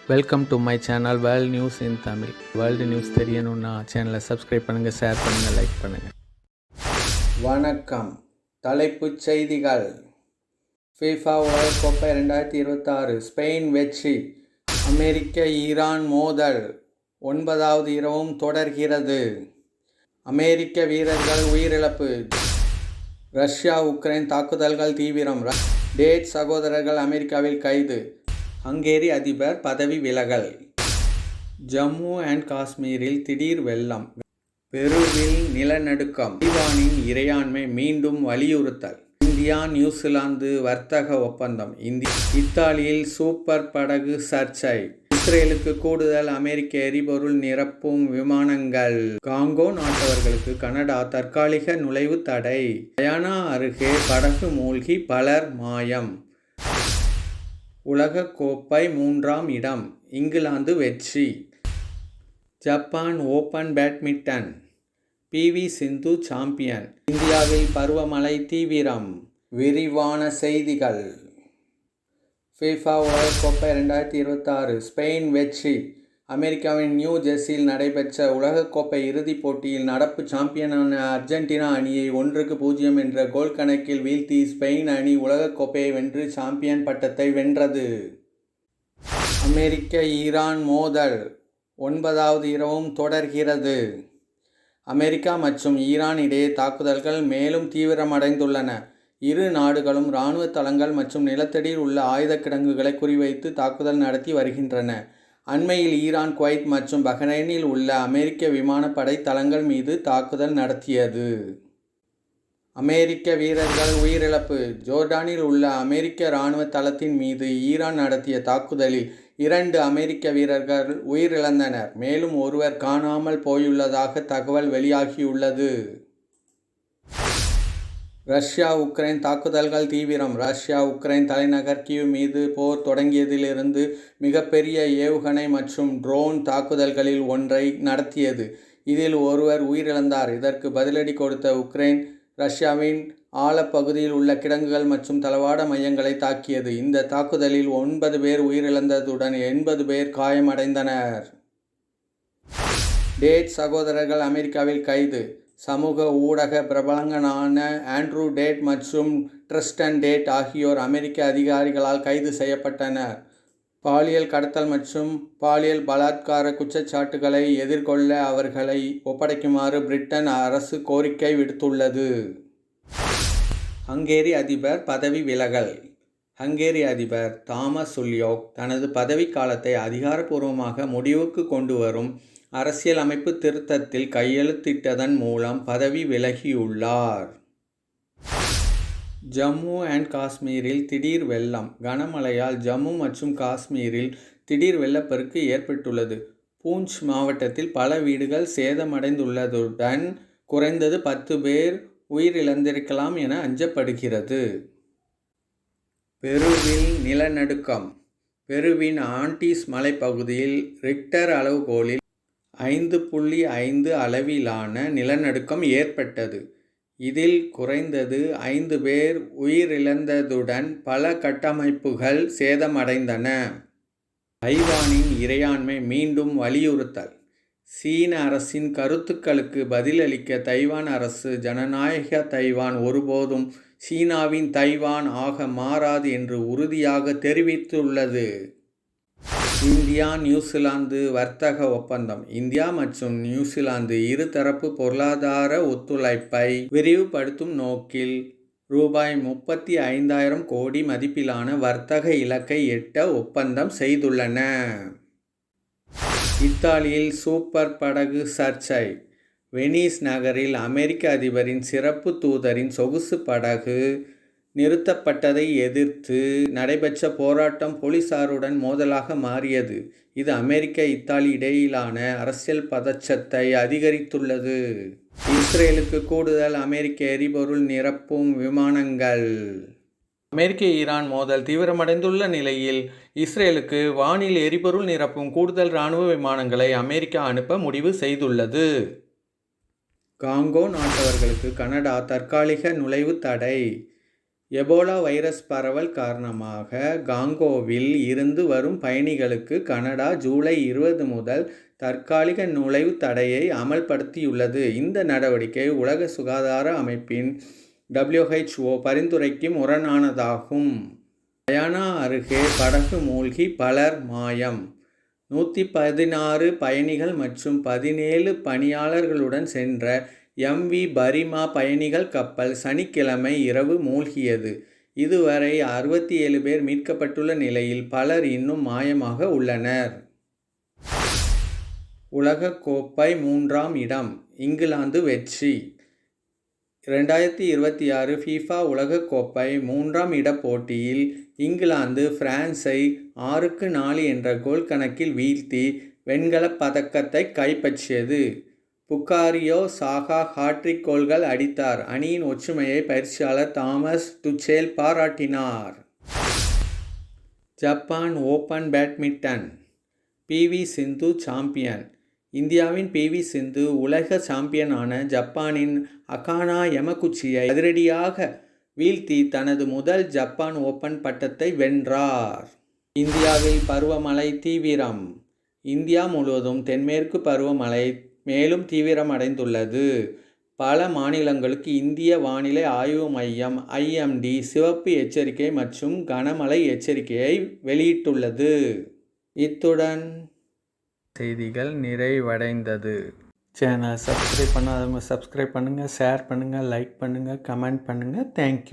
Welcome to my channel world news in Tamil. World news தெரியணும்னா சேனலை subscribe பண்ணுங்கள், share பண்ணுங்கள், லைக் பண்ணுங்கள். வணக்கம். தலைப்புச் செய்திகள். ஃபீஃபா உலகக்கோப்பை 2026 ஸ்பெயின் வெற்றி. அமெரிக்க ஈரான் மோதல் 9வது இரவும் தொடர்கிறது. அமெரிக்க வீரர்கள் உயிரிழப்பு. ரஷ்யா உக்ரைன் தாக்குதல்கள் தீவிரம். டேட் சகோதரர்கள் அமெரிக்காவில் கைது. ஹங்கேரி அதிபர் பதவி விலகல். ஜம்மு அண்ட் காஷ்மீரில் திடீர் வெள்ளம். பெருவில் நிலநடுக்கம். தைவானின் இறையாண்மை மீண்டும் வலியுறுத்தல். இந்தியா நியூசிலாந்து வர்த்தக ஒப்பந்தம். இத்தாலியில் சூப்பர் படகு சர்ச்சை. இஸ்ரேலுக்கு கூடுதல் அமெரிக்க எரிபொருள் நிரப்பும் விமானங்கள். காங்கோ நாட்டவர்களுக்கு கனடா தற்காலிக நுழைவு தடை. கயானா அருகே படகு மூழ்கி பலர் மாயம். உலகக்கோப்பை 3ஆம் இடம். இங்கிலாந்து வெற்றி. Japan open badminton. PV சிந்து சாம்பியன். இந்தியாவில் பருவமழை தீவிரம். விரிவான செய்திகள். ஃபீஃபா உலகக்கோப்பை 2026 ஸ்பெயின் வெற்றி. அமெரிக்காவின் நியூ ஜெர்சியில் நடைபெற்ற உலகக்கோப்பை இறுதிப் போட்டியில் நடப்பு சாம்பியனான அர்ஜென்டினா அணியை 1-0 என்ற கோல் கணக்கில் வீழ்த்தி ஸ்பெயின் அணி உலகக்கோப்பையை வென்று சாம்பியன் பட்டத்தை வென்றது. அமெரிக்க ஈரான் மோதல் 9வது இரவும் தொடர்கிறது. அமெரிக்கா மற்றும் ஈரான் இடையே தாக்குதல்கள் மேலும் தீவிரமடைந்துள்ளன. இரு நாடுகளும் இராணுவ தளங்கள் மற்றும் நிலத்தடியில் உள்ள ஆயுத கிடங்குகளை குறிவைத்து தாக்குதல் நடத்தி வருகின்றன. அண்மையில் ஈரான் குவைத் மற்றும் பஹ்ரைனில் உள்ள அமெரிக்க விமானப்படை தளங்கள் மீது தாக்குதல் நடத்தியது. அமெரிக்க வீரர்கள் உயிரிழப்பு. ஜோர்டானில் உள்ள அமெரிக்க இராணுவ தளத்தின் மீது ஈரான் நடத்திய தாக்குதலில் 2 அமெரிக்க வீரர்கள் உயிரிழந்தனர். மேலும் ஒருவர் காணாமல் போயுள்ளதாக தகவல் வெளியாகியுள்ளது. ரஷ்யா உக்ரைன் தாக்குதல்கள் தீவிரம். ரஷ்யா உக்ரைன் தலைநகர் கீவ் மீது போர் தொடங்கியதிலிருந்து மிகப்பெரிய ஏவுகணை மற்றும் ட்ரோன் தாக்குதல்களில் ஒன்றை நடத்தியது. இதில் ஒருவர் உயிரிழந்தார். இதற்கு பதிலடி கொடுத்த உக்ரைன் ரஷ்யாவின் ஆழப்பகுதியில் உள்ள கிடங்குகள் மற்றும் தளவாட மையங்களை தாக்கியது. இந்த தாக்குதலில் 9 பேர் உயிரிழந்ததுடன் 80 பேர் காயமடைந்தனர். டேட் சகோதரர்கள் அமெரிக்காவில் கைது. சமூக ஊடக பிரபலங்களான ஆண்ட்ரூ டேட் மற்றும் ட்ரிஸ்டன் டேட் ஆகியோர் அமெரிக்க அதிகாரிகளால் கைது செய்யப்பட்டனர். பாலியல் கடத்தல் மற்றும் பாலியல் பலாத்கார குற்றச்சாட்டுகளை எதிர்கொள்ள அவர்களை ஒப்படைக்குமாறு பிரிட்டன் அரசு கோரிக்கை விடுத்துள்ளது. ஹங்கேரி அதிபர் பதவி விலகல். ஹங்கேரி அதிபர் தாமஸ் சுல்யோக் தனது பதவிக்காலத்தை அதிகாரப்பூர்வமாக முடிவுக்கு கொண்டு வரும் அரசியல் அமைப்பு திருத்தத்தில் கையெழுத்திட்டதன் மூலம் பதவி விலகியுள்ளார். ஜம்மு அண்ட் காஷ்மீரில் திடீர் வெள்ளம். கனமழையால் ஜம்மு மற்றும் காஷ்மீரில் திடீர் வெள்ளப்பெருக்கு ஏற்பட்டுள்ளது. பூஞ்ச் மாவட்டத்தில் பல வீடுகள் சேதமடைந்துள்ளதுடன் குறைந்தது 10 பேர் உயிரிழந்திருக்கலாம் என அஞ்சப்படுகிறது. பெருவில் நிலநடுக்கம். பெருவின் ஆண்டீஸ் மலைப்பகுதியில் ரிக்டர் அளவுகோலில் 5.5 அளவிலான நிலநடுக்கம் ஏற்பட்டது. இதில் குறைந்தது 5 பேர் உயிரிழந்ததுடன் பல கட்டமைப்புகள் சேதமடைந்தன. தைவானின் இறையாண்மை மீண்டும் வலியுறுத்தல். சீன அரசின் கருத்துக்களுக்கு பதிலளிக்க தைவான் அரசு ஜனநாயக தைவான் ஒருபோதும் சீனாவின் தைவான் ஆக மாறாது என்று உறுதியாக தெரிவித்துள்ளது. இந்தியா நியூசிலாந்து வர்த்தக ஒப்பந்தம். இந்தியா மற்றும் நியூசிலாந்து இருதரப்பு பொருளாதார ஒத்துழைப்பை விரிவுபடுத்தும் நோக்கில் ₹35,000 கோடி மதிப்பிலான வர்த்தக இலக்கை எட்ட ஒப்பந்தம் செய்துள்ளன. இத்தாலியில் சூப்பர் படகு சர்ச்சை. வெனிஸ் நகரில் அமெரிக்க அதிபரின் சிறப்பு தூதரின் சொகுசு படகு நிறுத்தப்பட்டதை எதிர்த்து நடைபெற்ற போராட்டம் போலீசாருடன் மோதலாக மாறியது. இது அமெரிக்க இத்தாலி இடையிலான அரசியல் பதற்றத்தை அதிகரித்துள்ளது. இஸ்ரேலுக்கு கூடுதல் அமெரிக்க எரிபொருள் நிரப்பும் விமானங்கள். அமெரிக்க ஈரான் மோதல் தீவிரமடைந்துள்ள நிலையில் இஸ்ரேலுக்கு வானில் எரிபொருள் நிரப்பும் கூடுதல் இராணுவ விமானங்களை அமெரிக்கா அனுப்ப முடிவு செய்துள்ளது. காங்கோ நாட்டவர்களுக்கு கனடா தற்காலிக நுழைவு தடை. எபோலா வைரஸ் பரவல் காரணமாக காங்கோவில் இருந்து வரும் பயணிகளுக்கு கனடா ஜூலை 20 முதல் தற்காலிக நுழைவுத் தடையை அமல்படுத்தியுள்ளது. இந்த நடவடிக்கை உலக சுகாதார அமைப்பின் WHO பரிந்துரைக்கு முரணானதாகும். கயானா அருகே படகு மூழ்கி பலர் மாயம். 116 பயணிகள் மற்றும் 17 பணியாளர்களுடன் சென்ற MV பரிமா பயணிகள் கப்பல் சனிக்கிழமை இரவு மூழ்கியது. இதுவரை 67 பேர் மீட்கப்பட்டுள்ள நிலையில் பலர் இன்னும் மாயமாக உள்ளனர். உலகக் கோப்பை 3ஆம் இடம் இங்கிலாந்து வெற்றி. 2026 FIFA உலகக் கோப்பை 3ஆம் இட போட்டியில் இங்கிலாந்து பிரான்ஸை 6-4 என்ற கோல் கணக்கில் வீழ்த்தி வெண்கலப் பதக்கத்தை கைப்பற்றியது. புக்காரியோ சாகா ஹாட்ரிக் கோல்கள் அடித்தார். அணியின் ஒற்றுமையை பயிற்சியாளர் தாமஸ் துச்சேல் பாராட்டினார். ஜப்பான் ஓபன் பேட்மிண்டன் PV சிந்து சாம்பியன். இந்தியாவின் PV சிந்து உலக சாம்பியனான ஜப்பானின் அகானா யமகுச்சியை அதிரடியாக வீழ்த்தி தனது முதல் ஜப்பான் ஓபன் பட்டத்தை வென்றார். இந்தியாவில் பருவமழை தீவிரம். இந்தியா முழுவதும் தென்மேற்கு பருவமழை மேலும் தீவிரமடைந்துள்ளது. பல மாநிலங்களுக்கு இந்திய வானிலை ஆய்வு மையம் IMD சிவப்பு எச்சரிக்கை மற்றும் கனமழை எச்சரிக்கையை வெளியிட்டுள்ளது. இத்துடன் செய்திகள் நிறைவடைந்தது. சேனலை சப்ஸ்கிரைப் பண்ணாதவங்க சப்ஸ்கிரைப் பண்ணுங்கள், ஷேர் பண்ணுங்கள், லைக் பண்ணுங்கள், கமெண்ட் பண்ணுங்கள். தேங்க்யூ.